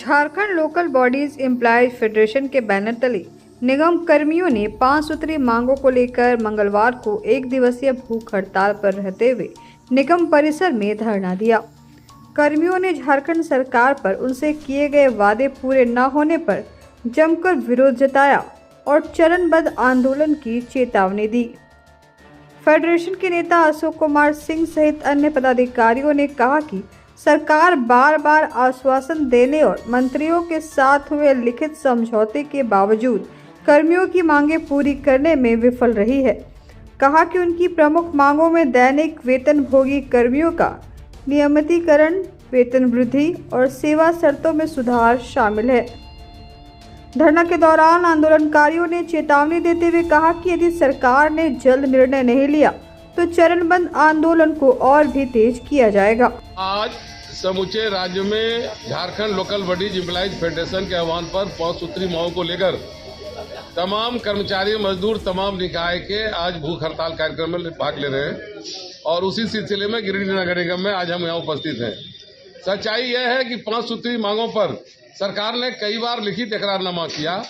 Jharkhand local bodies employees federation के banner तले निगम कर्मियों ने 5 सूत्री मांगों को लेकर मंगलवार को एक दिवसीय भूख हड़ताल पर रहते हुए निगम परिसर में धरना दिया। कर्मियों ने झारखंड सरकार पर उनसे किए गए वादे पूरे न होने पर जमकर विरोध जताया और चरणबद्ध आंदोलन की चेतावनी दी। फेडरेशन के नेता अशोक कुमार सिंह सहित अन्य पदाधिकारियों ने कहा कि सरकार बार बार आश्वासन देने और मंत्रियों के साथ हुए लिखित समझौते के बावजूद कर्मियों की मांगें पूरी करने में विफल रही है। कहा कि उनकी प्रमुख मांगों में दैनिक वेतनभोगी कर्मियों का नियमितीकरण, वेतन वृद्धि और सेवा शर्तों में सुधार शामिल है। धरना के दौरान आंदोलनकारियों ने चेतावनी देते हुए कहा कि यदि सरकार ने जल्द निर्णय नहीं लिया तो चरणबद्ध आंदोलन को और भी तेज किया जाएगा। आज समूचे राज्य में Jharkhand local bodies employees federation के आह्वान पर 5 सूत्री मांगों को लेकर तमाम कर्मचारी मजदूर तमाम निकाय के आज भूख हड़ताल कार्यक्रम में भाग ले रहे हैं और उसी सिलसिले में गिरिडीह नगर निगम में आज हम यहाँ उपस्थित हैं। सच्चाई यह है कि 5 सूत्री मांगों पर सरकार ने कई बार लिखित इकरारनामा किया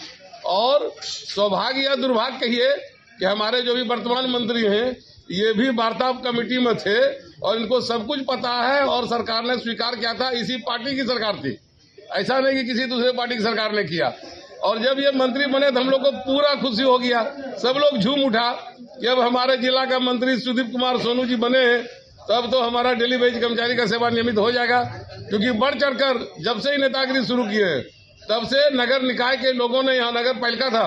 और सौभाग्य या दुर्भाग्य कहिए कि हमारे जो भी वर्तमान मंत्री हैं ये भी वार्ता कमेटी में थे और इनको सब कुछ पता है और सरकार ने स्वीकार किया था। इसी पार्टी की सरकार थी, ऐसा नहीं कि किसी दूसरे पार्टी की सरकार ने किया। और जब ये मंत्री बने तो हम लोग को पूरा खुशी हो गया, सब लोग झूम उठा कि अब हमारे जिला का मंत्री सुदीप कुमार सोनू जी बने हैं तब तो हमारा डेली वेज कर्मचारी का सेवा नियमित हो जाएगा। क्योंकि बढ़ चढ़कर जब से ही नेतागिरी शुरू किए हैं तब से नगर निकाय के लोगों ने, यहाँ नगर पालिका था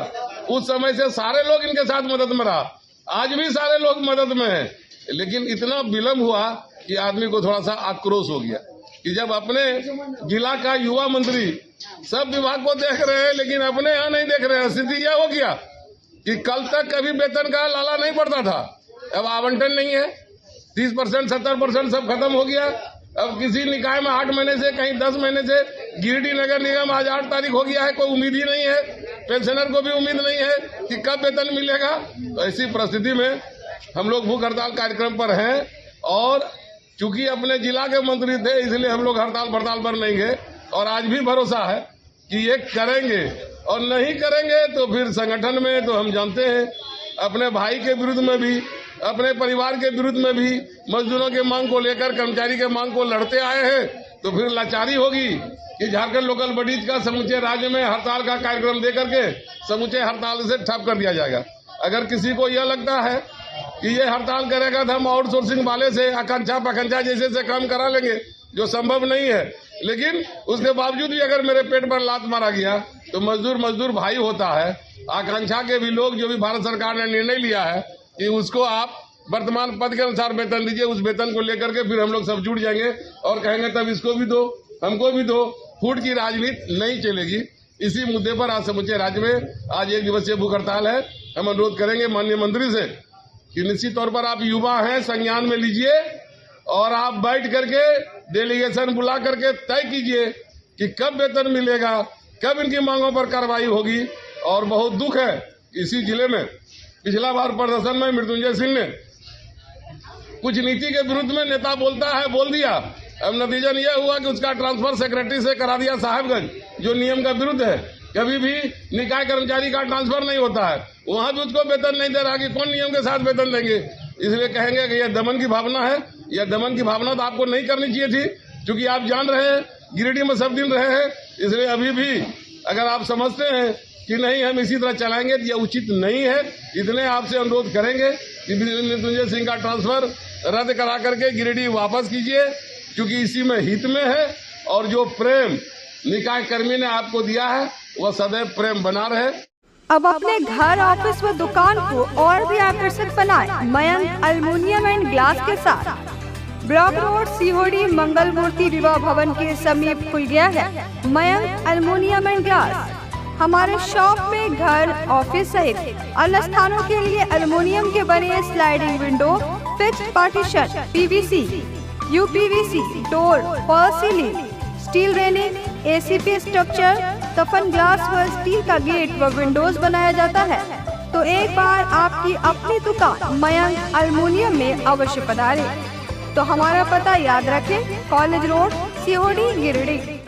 उस समय से सारे लोग इनके साथ मदद में रहा, आज भी सारे लोग मदद में हैं। लेकिन इतना विलम्ब हुआ कि आदमी को थोड़ा सा आक्रोश हो गया कि जब अपने जिला का युवा मंत्री सब विभाग को देख रहे हैं लेकिन अपने यहाँ नहीं देख रहे हैं। स्थिति यह हो गया कि कल तक कभी वेतन का लाला नहीं पड़ता था, अब आवंटन नहीं है, 30% 70% सब खत्म हो गया। अब किसी निकाय में 8 महीने से, कहीं 10 महीने से, गिरिडीह नगर निगम आज 8 तारीख हो गया है, कोई उम्मीद ही नहीं है, पेंशनर को भी उम्मीद नहीं है कि कब वेतन मिलेगा। तो ऐसी परिस्थिति में हम लोग भूख हड़ताल कार्यक्रम पर हैं और चूंकि अपने जिला के मंत्री थे इसलिए हम लोग हड़ताल हड़ताल पर नहीं गए और आज भी भरोसा है कि ये करेंगे और नहीं करेंगे तो फिर संगठन में तो हम जानते हैं अपने भाई के विरुद्ध में भी, अपने परिवार के विरुद्ध में भी मजदूरों के मांग को लेकर, कर्मचारी के मांग को लड़ते आए हैं तो फिर लाचारी होगी कि झारखंड लोकल बॉडीज का समूचे राज्य में हड़ताल का कार्यक्रम देकर के समूचे हड़ताल से ठप कर दिया जाएगा। अगर किसी को यह लगता है कि ये हड़ताल करेगा तो हम आउटसोर्सिंग वाले से आकांक्षा पकांक्षा जैसे से काम करा लेंगे, जो संभव नहीं है। लेकिन उसके बावजूद भी अगर मेरे पेट पर लात मारा गया तो मजदूर भाई होता है। आकांक्षा के भी लोग, जो भी भारत सरकार ने निर्णय लिया है कि उसको आप वर्तमान पद के अनुसार वेतन दीजिए, उस वेतन को लेकर के फिर हम लोग सब जुड़ जाएंगे और कहेंगे तब इसको भी दो, हमको भी दो। फूट की राजनीति नहीं चलेगी। इसी मुद्दे पर आज समूचे राज्य में आज एक दिवसीय भूख हड़ताल है। हम अनुरोध करेंगे माननीय मंत्री से कि निश्चित तौर पर आप युवा हैं, संज्ञान में लीजिए और आप बैठ करके डेलीगेशन बुला करके तय कीजिए कि कब वेतन मिलेगा, कब इनकी मांगों पर कार्रवाई होगी। और बहुत दुख है इसी जिले में पिछला बार प्रदर्शन में मृत्युंजय सिंह ने कुछ नीति के विरुद्ध में नेता बोलता है बोल दिया, अब नतीजन यह हुआ कि उसका ट्रांसफर सेक्रेटरी से करा दिया साहेबगंज, जो नियम का विरुद्ध है। कभी भी निकाय कर्मचारी का ट्रांसफर नहीं होता है, वहां भी उसको वेतन नहीं दे रहा कि कौन नियम के साथ वेतन देंगे। इसलिए कहेंगे कि यह दमन की भावना है। यह दमन की भावना तो आपको नहीं करनी चाहिए थी, क्योंकि आप जान रहे हैं गिरिडीह में सब दिन रहे हैं। इसलिए अभी भी अगर आप समझते हैं कि नहीं हम इसी तरह चलाएंगे तो यह उचित नहीं है। इतने आपसे अनुरोध करेंगे कि मृत्युंजय सिंह का ट्रांसफर रद्द करा करके गिरिडीह वापस कीजिए, क्योंकि इसी में हित में है। और जो प्रेम निकाय कर्मी ने आपको दिया है वह सदैव प्रेम बना रहे। अब अपने घर, ऑफिस व दुकान को और भी आकर्षक बनाएं मयंक एल्युमिनियम एंड ग्लास के साथ। ब्लॉक रोड, सीहोड़ी, मंगल मूर्ति विवाह भवन के समीप खुल गया है मयंक एल्युमिनियम एंड ग्लास। हमारे शॉप में घर, ऑफिस सहित अन्य स्थानों के लिए एल्युमिनियम के बने sliding window, fixed partition, PVC, UPVC door, fall ceiling, steel railing, ACP structure, तफन ग्लास व स्टील का गेट व विंडोज बनाया जाता है। तो एक बार आपकी अपनी दुकान मयंक एल्युमिनियम में अवश्य पधारें। तो हमारा पता याद रखें, कॉलेज रोड, सीहोड़ी, गिरिडीह।